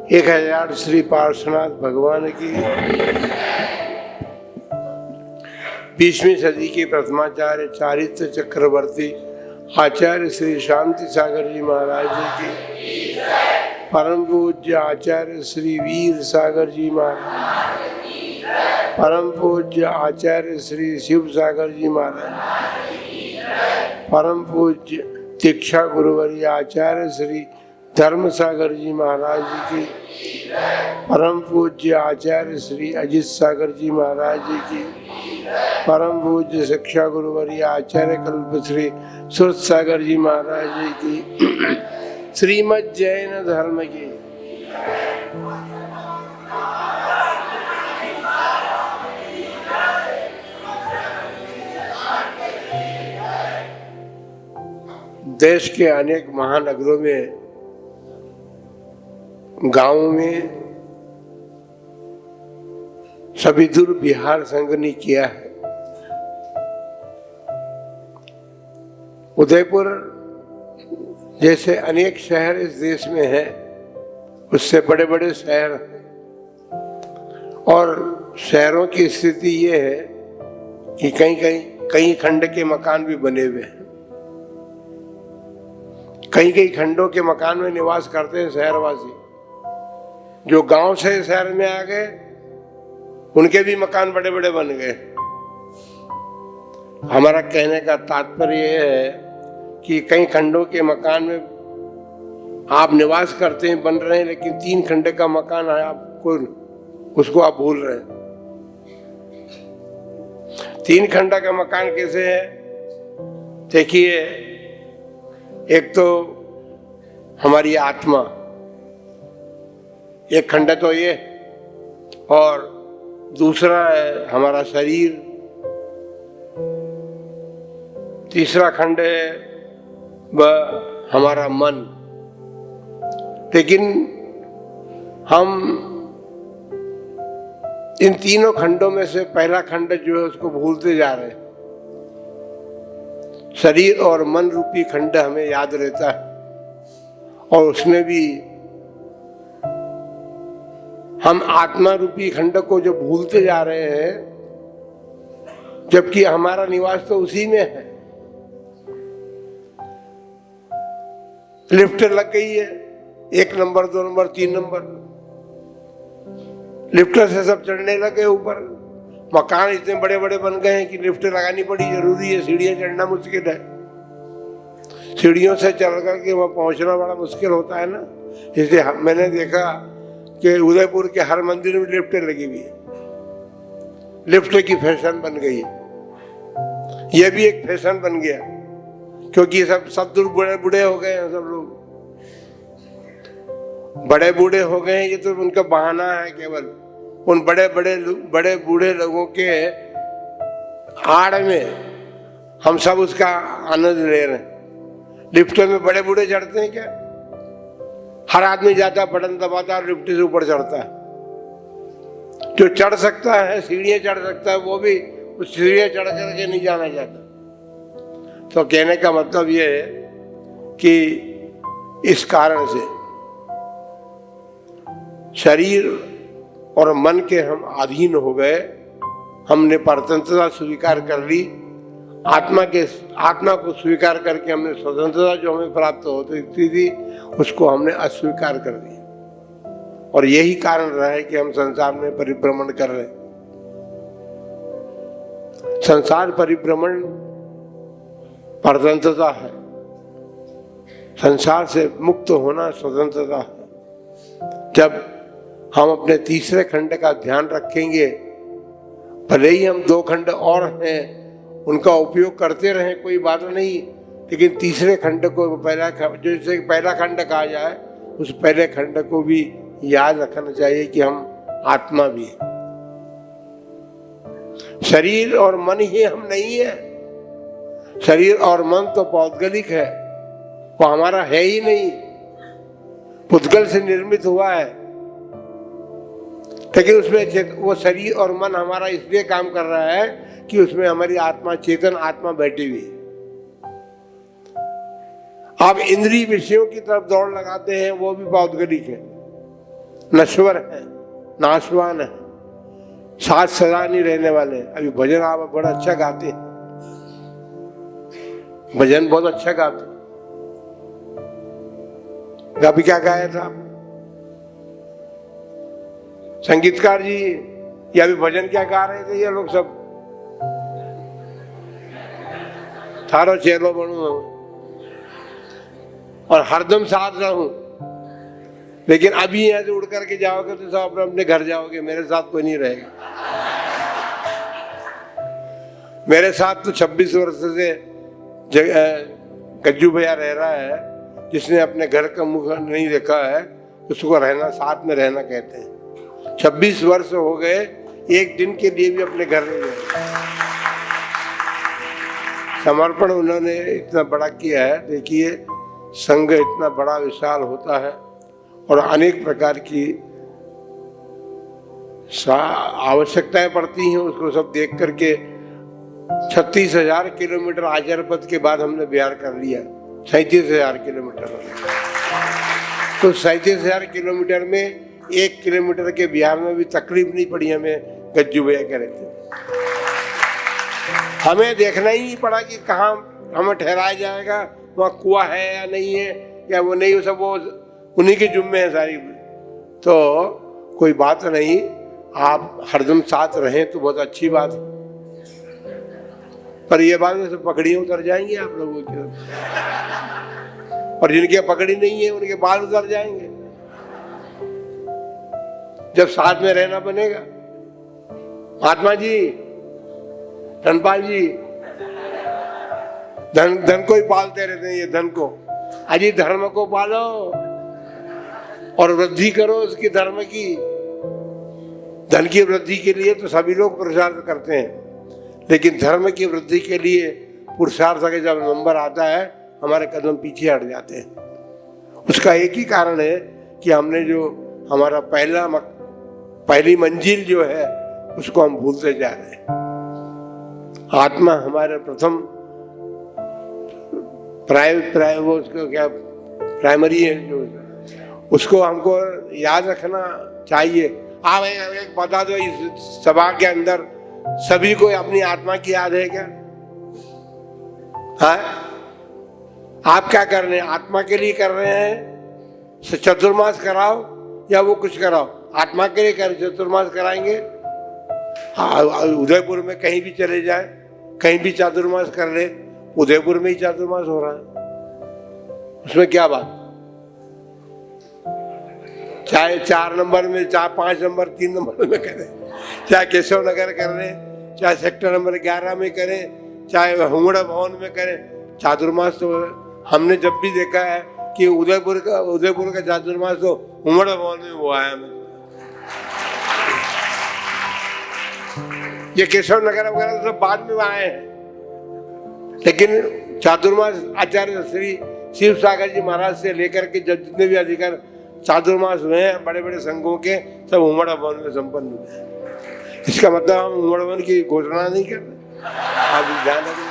1000 श्री पार्श्वनाथ भगवान की। 20वीं सदी के प्रथमाचार्य चारित्र चक्रवर्ती आचार्य श्री शांति सागर जी महाराज जी की। परम पूज्य आचार्य श्री वीर सागर जी महाराज, परम पूज्य आचार्य श्री शिव सागर जी महाराज, परम पूज्य दीक्षा गुरुवरी आचार्य श्री धर्म सागर जी महाराज जी की। परम पूज्य आचार्य श्री अजित सागर जी महाराज जी की। परम पूज्य शिक्षा गुरुवरी आचार्य कल्पश्री सुरत सागर जी महाराज जी की। श्रीमद् जैन धर्म की। देश के अनेक महानगरों में, गांवों में सभी दूर बिहार संघ ने किया है। उदयपुर जैसे अनेक शहर इस देश में हैं, उससे बड़े बड़े शहर हैं। और शहरों की स्थिति ये है कि कई खंड के मकान भी बने हुए हैं। कई खंडों के मकान में निवास करते हैं शहरवासी। जो गांव से शहर में आ गए, उनके भी मकान बड़े बड़े बन गए। हमारा कहने का तात्पर्य यह है कि कई खंडों के मकान में आप निवास करते हैं, बन रहे हैं, लेकिन 3 खंड का मकान है, आपको उसको आप भूल रहे हैं। 3 खंड का मकान कैसे है? देखिए, एक तो हमारी आत्मा, एक खंड तो ये, और दूसरा है हमारा शरीर, तीसरा खंड है वह हमारा मन। लेकिन हम इन तीनों खंडों में से पहला खंड जो है उसको भूलते जा रहे हैं। शरीर और मन रूपी खंड हमें याद रहता है, और उसमें भी हम आत्मा रूपी खंड को जो भूलते जा रहे हैं, जबकि हमारा निवास तो उसी में है। लिफ्ट लग गई है, 1 नंबर, 2 नंबर, 3 नंबर, लिफ्ट से सब चढ़ने लगे ऊपर। मकान इतने बड़े बड़े बन गए हैं कि लिफ्ट लगानी बड़ी जरूरी है। सीढ़ियां चढ़ना मुश्किल है, सीढ़ियों से चढ़ करके वहां पहुंचना बड़ा मुश्किल होता है ना। इसलिए मैंने देखा कि उदयपुर के हर मंदिर में लिफ्टें लगी हुई है। लिफ्ट की फैशन बन गई है। यह भी एक फैशन बन गया, क्योंकि सब दूर बड़े बूढ़े हो गए हैं। सब लोग बड़े बूढ़े हो गए हैं, ये तो उनका बहाना है केवल। उन बड़े बूढ़े लोगों के आड़ में हम सब उसका आनंद ले रहे हैं। लिफ्ट में बड़े बूढ़े चढ़ते हैं क्या? हर आदमी जाता है, बटन दबाता है, लिफ्ट से ऊपर चढ़ता है। जो चढ़ सकता है, सीढ़ियां चढ़ सकता है, वो भी उस सीढ़ियां चढ़ करके नहीं जाना चाहता। तो कहने का मतलब ये है कि इस कारण से शरीर और मन के हम अधीन हो गए। हमने परतंत्रता स्वीकार कर ली। आत्मा को स्वीकार करके हमने स्वतंत्रता जो हमें प्राप्त होती थी, उसको हमने अस्वीकार कर दिया। और यही कारण रहा है कि हम संसार में परिभ्रमण कर रहे हैं। संसार परिभ्रमण परतंत्रता है। संसार से मुक्त होना स्वतंत्रता है। जब हम अपने तीसरे खंड का ध्यान रखेंगे, भले ही हम 2 खंड और हैं, उनका उपयोग करते रहें, कोई बात नहीं, लेकिन तीसरे खंड को, जैसे पहला खंड कहा जाए, उस पहले खंड को भी याद रखना चाहिए कि हम आत्मा भी है। शरीर और मन ही हम नहीं है। शरीर और मन तो पौद्गलिक है, वो हमारा है ही नहीं, पुद्गल से निर्मित हुआ है। लेकिन उसमें वो शरीर और मन हमारा इसलिए काम कर रहा है कि उसमें हमारी आत्मा, चेतन आत्मा बैठी हुई है। आप इंद्रिय विषयों की तरफ दौड़ लगाते हैं, वो भी पौद्गलिक है। नश्वर है, नाशवान है, साथ सदा नहीं रहने वाले। अभी भजन आप बड़ा अच्छा गाते हैं, भजन बहुत अच्छा गाते हैं। अभी क्या गाया था संगीतकार जी, या अभी भजन क्या गा रहे थे ये लोग सब? थारो चेलो बनू और हरदम साथ रहूं, लेकिन अभी यहाँ से उड़ करके जाओगे तो सब अपने अपने घर जाओगे, मेरे साथ कोई नहीं रहेगा। मेरे साथ तो 26 वर्ष से गज्जू भैया रह रहा है, जिसने अपने घर का मुख नहीं देखा है उसको रहना, साथ में रहना कहते हैं। 26 वर्ष हो गए, एक दिन के लिए भी अपने घर नहीं गए। समर्पण उन्होंने इतना बड़ा किया है। देखिए, संघ इतना बड़ा विशाल होता है और अनेक प्रकार की आवश्यकताएं पड़ती हैं, उसको सब देख करके 36,000 किलोमीटर आचार्य पथ के बाद हमने बिहार कर लिया। 37,000 किलोमीटर, तो 37,000 किलोमीटर में 1 किलोमीटर के बिहार में भी तकलीफ नहीं पड़ी हमें। गज्जू भैया कह रहे थे, हमें देखना ही नहीं पड़ा कि कहाँ हमें ठहराया जाएगा, वहाँ कुआं है या नहीं है, या वो नहीं, सब वो उन्हीं के जुम्मे है सारी। तो कोई बात नहीं, आप हरदम साथ रहें तो बहुत अच्छी बात है। पर ये बात है, पगड़ियाँ उतर जाएंगी आप लोगों की, और जिनकी पगड़ी नहीं है उनके बाल उतर जाएंगे जब साथ में रहना बनेगा। महात्मा जी, धनपाल जी, धन को ही पालते रहते हैं, ये धन को। अजी धर्म को पालो और वृद्धि करो उसकी, धर्म की। धन की वृद्धि के लिए तो सभी लोग पुरुषार्थ करते हैं, लेकिन धर्म की वृद्धि के लिए पुरुषार्थ का जब नंबर आता है, हमारे कदम पीछे हट जाते हैं। उसका एक ही कारण है कि हमने जो हमारा पहली मंजिल जो है उसको हम भूलते जा रहे हैं। आत्मा हमारे प्रथम प्राइमरी है, जो उसको हमको याद रखना चाहिए। आप एक बता दो, इस सभा के अंदर सभी को अपनी आत्मा की याद है क्या? हाँ, आप क्या कर रहे हैं? आत्मा के लिए कर रहे हैं? चतुर्मास कराओ या वो कुछ कराओ, आत्मा के लिए कर, चतुर्मास कराएंगे। हाँ, उदयपुर में कहीं भी चले जाए, कहीं भी चातुर्मास कर ले, उदयपुर में ही चातुर्मास हो रहा है, उसमें क्या बात? चाहे 4 नंबर में, चाहे 5 नंबर, 3 नंबर में करें, चाहे केशव नगर कर रहे, चाहे सेक्टर नंबर 11 में करें, चाहे हुमड़ा भवन में करें, चातुर्मास तो हमने जब भी देखा है कि उदयपुर का चातुर्मास तो हुमड़ा भवन में हुआ है। ये केशव नगर वगैरह तो सब बाद में आए हैं, लेकिन चातुर्मास आचार्य श्री शिव सागर जी महाराज से लेकर के जितने भी अधिकार चातुर्मास हुए हैं बड़े बड़े संघों के, सब उमड़ा भवन में संपन्न हुए हैं। इसका मतलब हम उमड़ा भवन की घोषणा नहीं कर रहे, आप ध्यान रखें।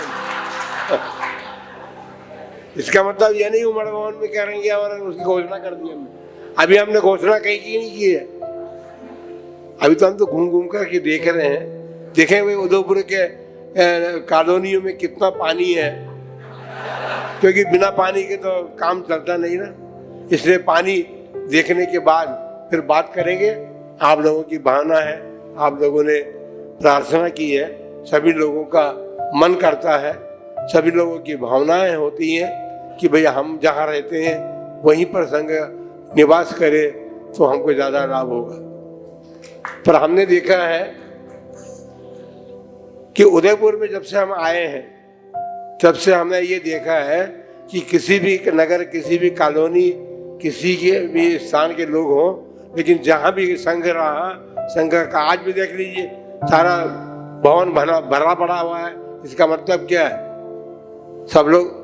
इसका मतलब ये नहीं उमड़ा भवन में करेंगे और उसकी घोषणा कर दी हमने। अभी हमने घोषणा कहीं की नहीं की है, अभी तो हम तो घूम घूम कर के देख रहे हैं। देखें भाई उदयपुर के कॉलोनियों में कितना पानी है, क्योंकि बिना पानी के तो काम चलता नहीं ना। इसलिए पानी देखने के बाद फिर बात करेंगे। आप लोगों की भावना है, आप लोगों ने प्रार्थना की है, सभी लोगों का मन करता है, सभी लोगों की भावनाएं होती हैं कि भैया हम जहाँ रहते हैं वहीं पर संघ निवास करें तो हमको ज़्यादा लाभ होगा। पर हमने देखा है कि उदयपुर में जब से हम आए हैं तब से हमने ये देखा है कि किसी भी नगर, किसी भी कॉलोनी, किसी के भी स्थान के लोग हों, लेकिन जहाँ भी संघ रहा, संघ का आज भी देख लीजिए सारा भवन भरा पड़ा हुआ है। इसका मतलब क्या है? सब लोग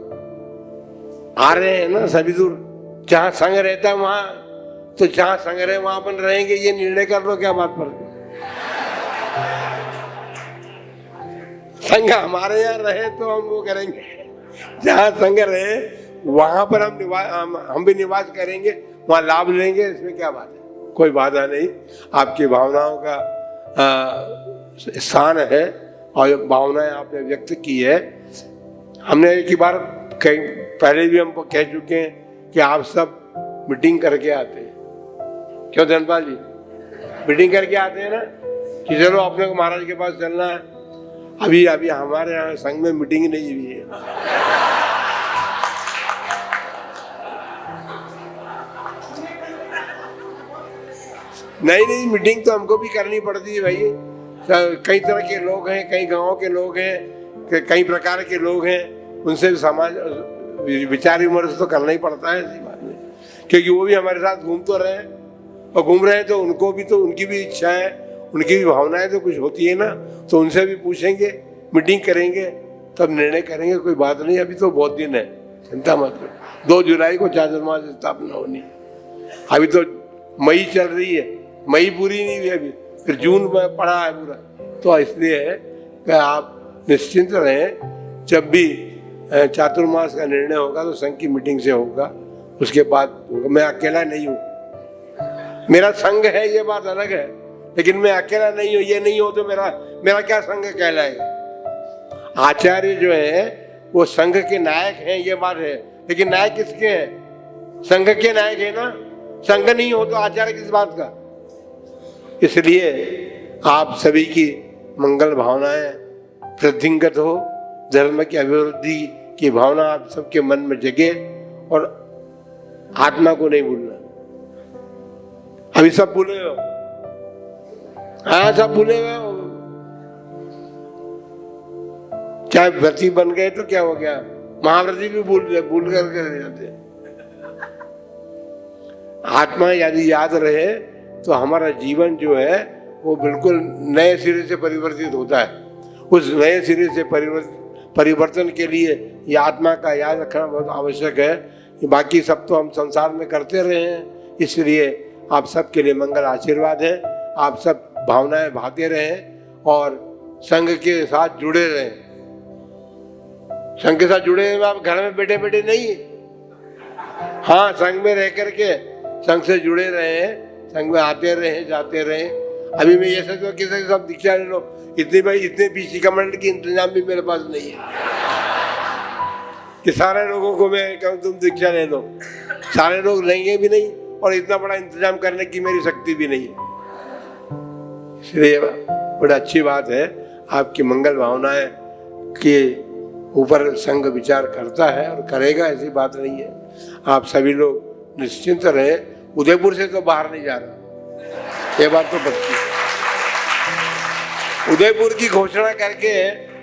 आ रहे हैं ना, सभी दूर। जहाँ संघ रहता है वहाँ, तो जहाँ संघ रहे वहाँ अपन रहेंगे, ये निर्णय कर लो क्या बात पर। संघ हमारे यहाँ रहे तो हम वो करेंगे, जहाँ संघ रहे वहां पर हम भी निवास करेंगे, वहां लाभ लेंगे। इसमें क्या बात है? कोई बाधा नहीं। आपकी भावनाओं का स्थान है और जो भावनाएं आपने व्यक्त की है, हमने एक ही बार कहीं पहले भी हम कह चुके हैं कि आप सब मीटिंग करके आते हैं। क्यों धनपाल जी? मीटिंग करके आते हैं ना कि चलो अपने को महाराज के पास चलना है। अभी अभी हमारे यहाँ संघ में मीटिंग नहीं हुई है। नहीं, मीटिंग तो हमको भी करनी पड़ती है भाई। कई तरह के लोग हैं, कई गांव के लोग हैं, कई प्रकार के लोग हैं, उनसे समाज विचार विमर्श तो करना ही पड़ता है इसी बात में, क्योंकि वो भी हमारे साथ घूम तो रहे हैं और घूम रहे हैं तो उनको भी, तो उनकी भी इच्छा है, उनकी भी भावनाएं तो कुछ होती है ना, तो उनसे भी पूछेंगे, मीटिंग करेंगे, तब निर्णय करेंगे। कोई बात नहीं, अभी तो बहुत दिन है, चिंता मत करो। 2 जुलाई को चातुर्मास स्थापना होनी, अभी तो मई चल रही है, मई पूरी नहीं हुई अभी, फिर जून में पड़ा है पूरा। तो इसलिए है कि आप निश्चिंत रहें, जब भी चातुर्मास का निर्णय होगा तो संघ की मीटिंग से होगा, उसके बाद होगा। मैं अकेला नहीं हूँ, मेरा संघ है, ये बात अलग है, लेकिन मैं अकेला नहीं हूँ। ये नहीं हो तो मेरा क्या संघ कहलाएगा? आचार्य जो है वो संघ के नायक हैं, ये बात है, लेकिन नायक किसके हैं? संघ के नायक है ना। संघ नहीं हो तो आचार्य किस बात का? इसलिए आप सभी की मंगल भावनाएं वृद्धिंगत हो, धर्म की अभिवृद्धि की भावना आप सबके मन में जगे, और आत्मा को नहीं भूलना। अभी सब भूले हो, हाँ सब भूले हुए हो। चाहे व्रती बन गए तो क्या हो गया, महाव्रती भी भूल करके रह जाते हैं। आत्मा यदि याद रहे तो हमारा जीवन जो है वो बिल्कुल नए सिरे से परिवर्तित होता है। उस नए सिरे से परिवर्तन के लिए ये आत्मा का याद रखना बहुत आवश्यक है। बाकी सब तो हम संसार में करते रहे हैं, इसलिए आप सबके लिए मंगल आशीर्वाद है। आप सब भावनाएं भाते रहें और संघ के साथ जुड़े रहें। संघ के साथ जुड़े हैं, आप घर में बैठे बैठे नहीं, हाँ संघ में रह करके संघ से जुड़े रहे, संघ में आते रहे जाते रहे। अभी मैं ये सोचूं किसी से सब दीक्षा ले लो, इतने पीछे कमेंट की इंतजाम भी मेरे पास नहीं है कि सारे लोगों को मैं कहूँ तुम दीक्षा ले लो। सारे लोग लेंगे भी नहीं और इतना बड़ा इंतजाम करने की मेरी शक्ति भी नहीं है। इसलिए बड़ी अच्छी बात है, आपकी मंगल भावनाएं के ऊपर संघ विचार करता है और करेगा, ऐसी बात नहीं है। आप सभी लोग निश्चिंत रहे। उदयपुर से तो बाहर नहीं जा रहा, ये बात तो पक्की। उदयपुर की घोषणा करके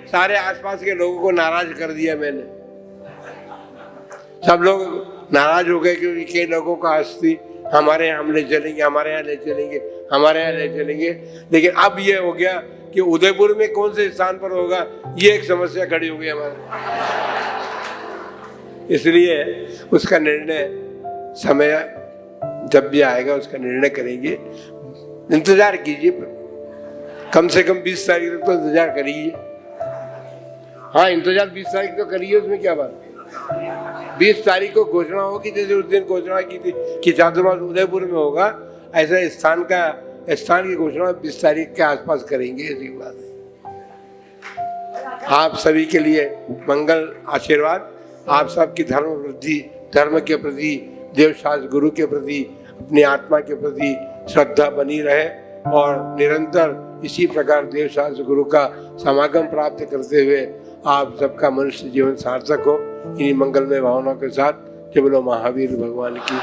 सारे आसपास के लोगों को नाराज कर दिया मैंने। सब लोग नाराज हो गए क्योंकि कई लोगों का अस्थि हमारे यहाँ हम ले चलेंगे, हमारे यहाँ ले चलेंगे, हमारे यहाँ ले चलेंगे। लेकिन अब ये हो गया कि उदयपुर में कौन से स्थान पर होगा, ये एक समस्या खड़ी हो गई हमारे। इसलिए उसका निर्णय समय जब भी आएगा उसका निर्णय करेंगे। इंतजार कीजिए, कम से कम 20 तारीख तक तो इंतजार करिए। हाँ इंतजार 20 तारीख तो करिए, उसमें क्या बात है। 20 तारीख को घोषणा होगी, जैसे उस दिन घोषणा की थी कि चातुर्मास उदयपुर में होगा, ऐसा स्थान की घोषणा 20 तारीख के आसपास करेंगे, ऐसी बात है। आप सभी के लिए मंगल आशीर्वाद। आप सबकी धर्म वृद्धि, धर्म के प्रति, देव शास्त्र गुरु के प्रति, अपनी आत्मा के प्रति श्रद्धा बनी रहे और निरंतर इसी प्रकार देव शास्त्र गुरु का समागम प्राप्त करते हुए आप सबका मनुष्य जीवन सार्थक हो। इन्हीं मंगलमय भावनाओं के साथ जय बोलो महावीर भगवान की।